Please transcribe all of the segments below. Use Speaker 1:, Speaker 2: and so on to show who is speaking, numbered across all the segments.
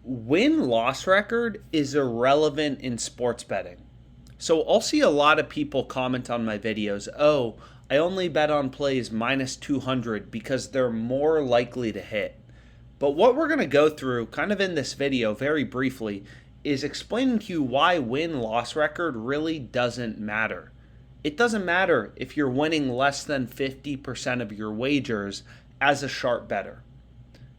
Speaker 1: Win-loss record is irrelevant in sports betting. So I'll see a lot of people comment on my videos, oh, I only bet on plays minus 200 because they're more likely to hit. But what we're going to go through kind of in this video very briefly is explaining to you why win-loss record really doesn't matter. It doesn't matter if you're winning less than 50% of your wagers as a sharp bettor.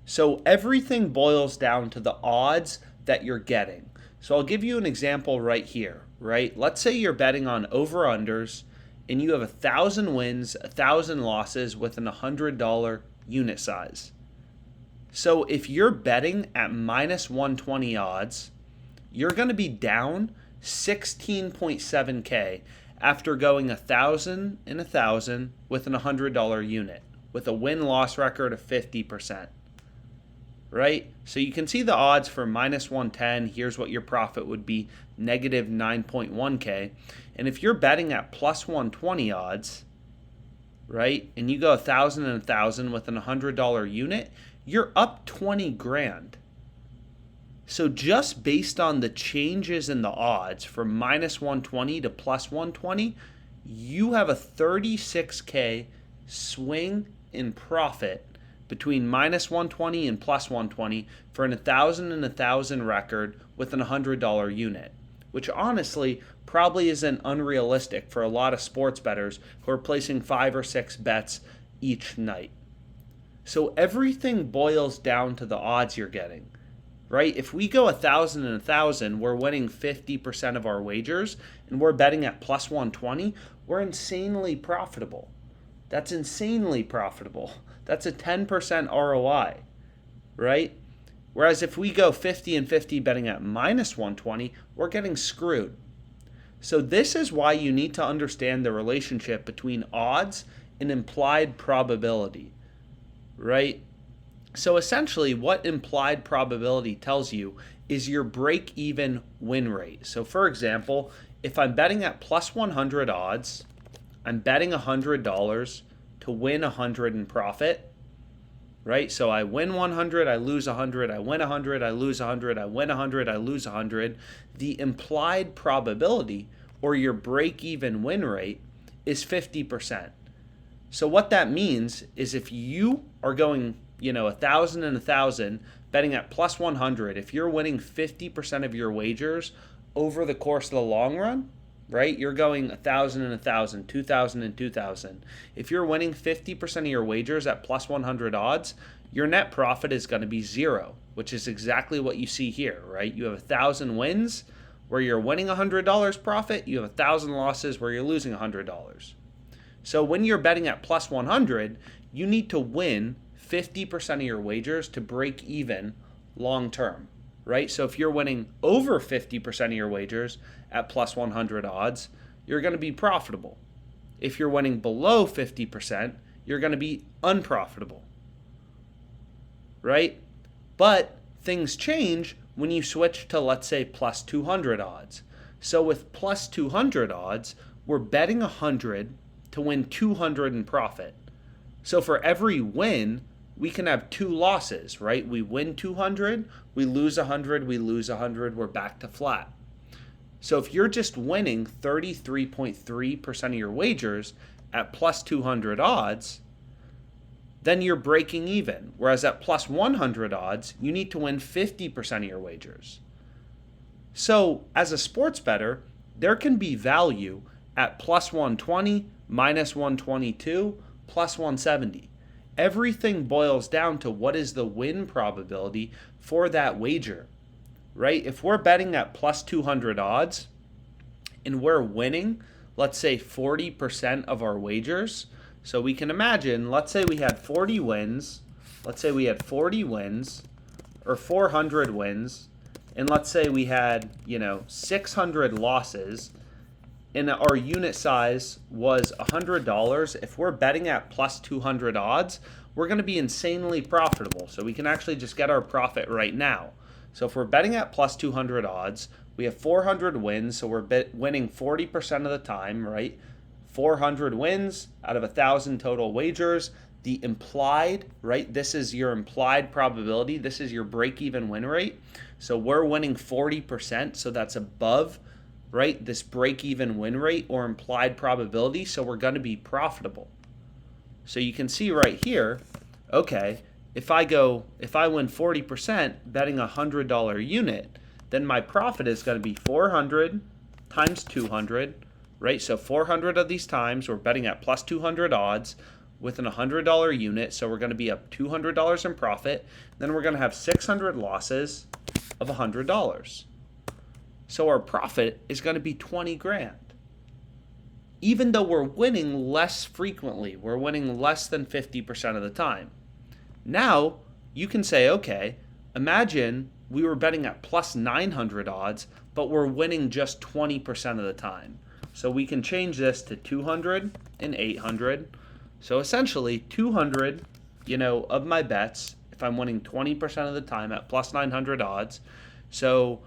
Speaker 1: So everything boils down to the odds that you're getting. So I'll give you an example right here, right? Let's say you're betting on over-unders and you have 1,000 wins, 1,000 losses with an $100 unit size. So if you're betting at minus 120 odds, you're going to be down 16.7K after going 1,000 and 1,000 with an $100 unit with a win-loss record of 50%. Right? So you can see the odds for minus 110. Here's what your profit would be, negative 9.1K. And if you're betting at plus 120 odds, right, and you go 1,000 and 1,000 with an $100 unit, you're up 20 grand. So just based on the changes in the odds from minus 120 to plus 120, you have a 36K swing in profit between minus 120 and plus 120 for an 1,000 and 1,000 record with an $100 unit, which honestly probably isn't unrealistic for a lot of sports bettors who are placing 5 or 6 bets each night. So everything boils down to the odds you're getting, right? If we go 1,000 and 1,000, we're winning 50% of our wagers, and we're betting at plus 120, we're insanely profitable. That's insanely profitable. That's a 10% ROI, right? Whereas if we go 50 and 50 betting at minus 120, we're getting screwed. So this is why you need to understand the relationship between odds and implied probability, right? So essentially what implied probability tells you is your break-even win rate. So for example, if I'm betting at plus 100 odds, I'm betting $100 to win 100 in profit, right? So I win 100, I lose 100, I win 100, I lose 100, I win 100, I lose 100. The implied probability, or your break-even win rate, is 50%. So what that means is if you are going, 1,000 and 1,000, betting at plus 100, if you're winning 50% of your wagers over the course of the long run, right? You're going 1,000 and 1,000, 2,000 and 2,000. If you're winning 50% of your wagers at plus 100 odds, your net profit is going to be 0, which is exactly what you see here, right? You have 1,000 wins where you're winning $100 profit. You have 1,000 losses where you're losing $100. So when you're betting at plus 100, you need to win 50% of your wagers to break even long term. Right? So if you're winning over 50% of your wagers at plus 100 odds, you're going to be profitable. If you're winning below 50%, you're going to be unprofitable. Right? But things change when you switch to, let's say, plus 200 odds. So with plus 200 odds, we're betting 100 to win 200 in profit. So for every win, we can have 2 losses, right? We win 200, we lose 100, we lose 100, we're back to flat. So if you're just winning 33.3% of your wagers at plus 200 odds, then you're breaking even. Whereas at plus 100 odds, you need to win 50% of your wagers. So as a sports bettor, there can be value at plus 120, minus 122, plus 170. Everything boils down to what is the win probability for that wager, right? If we're betting at plus 200 odds and we're winning, let's say 40% of our wagers, so we can imagine, let's say we had 40 wins, or 400 wins, and let's say we had, 600 losses, and our unit size was $100, if we're betting at plus 200 odds, we're going to be insanely profitable. So we can actually just get our profit right now. So if we're betting at plus 200 odds, we have 400 wins, so we're winning 40% of the time, right? 400 wins out of 1,000 total wagers. the implied, right? This is your implied probability. This is your break-even win rate. So we're winning 40%, so that's above, right, this break-even win rate or implied probability, so we're going to be profitable. So you can see right here, okay, if I win 40% betting a $100 unit, then my profit is going to be 400 times 200, right? So 400 of these times, we're betting at plus 200 odds with an $100 unit, so we're going to be up $200 in profit. Then we're going to have 600 losses of $100. So our profit is going to be 20 grand. Even though we're winning less frequently, we're winning less than 50% of the time. Now, you can say, okay, imagine we were betting at plus 900 odds, but we're winning just 20% of the time. So we can change this to 200 and 800. So essentially 200, of my bets, if I'm winning 20% of the time at plus 900 odds. So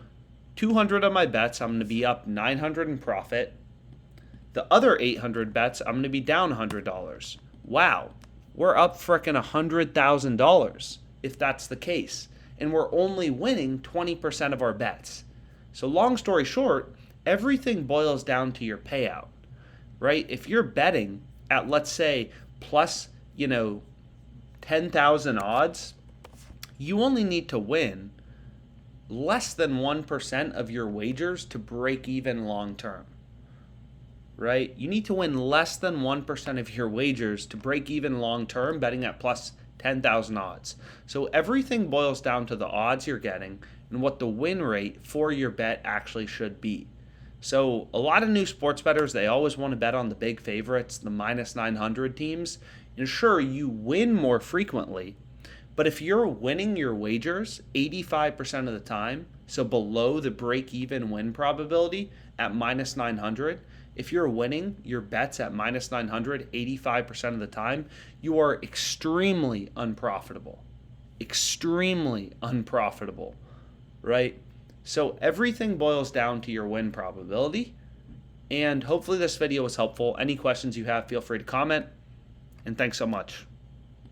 Speaker 1: 200 of my bets, I'm going to be up 900 in profit. The other 800 bets, I'm going to be down $100. Wow, we're up frickin' $100,000 if that's the case. And we're only winning 20% of our bets. So long story short, everything boils down to your payout, right? If you're betting at, let's say, plus, 10,000 odds, you only need to win less than 1% of your wagers to break even long term, right? You need to win less than 1% of your wagers to break even long term betting at plus 10,000 odds. So everything boils down to the odds you're getting and what the win rate for your bet actually should be. So a lot of new sports bettors, they always want to bet on the big favorites, the minus 900 teams. And sure, you win more frequently, but if you're winning your wagers 85% of the time, so below the break-even win probability at minus 900, if you're winning your bets at minus 900 85% of the time, you are extremely unprofitable. Extremely unprofitable, right? So everything boils down to your win probability. And hopefully this video was helpful. Any questions you have, feel free to comment. And thanks so much.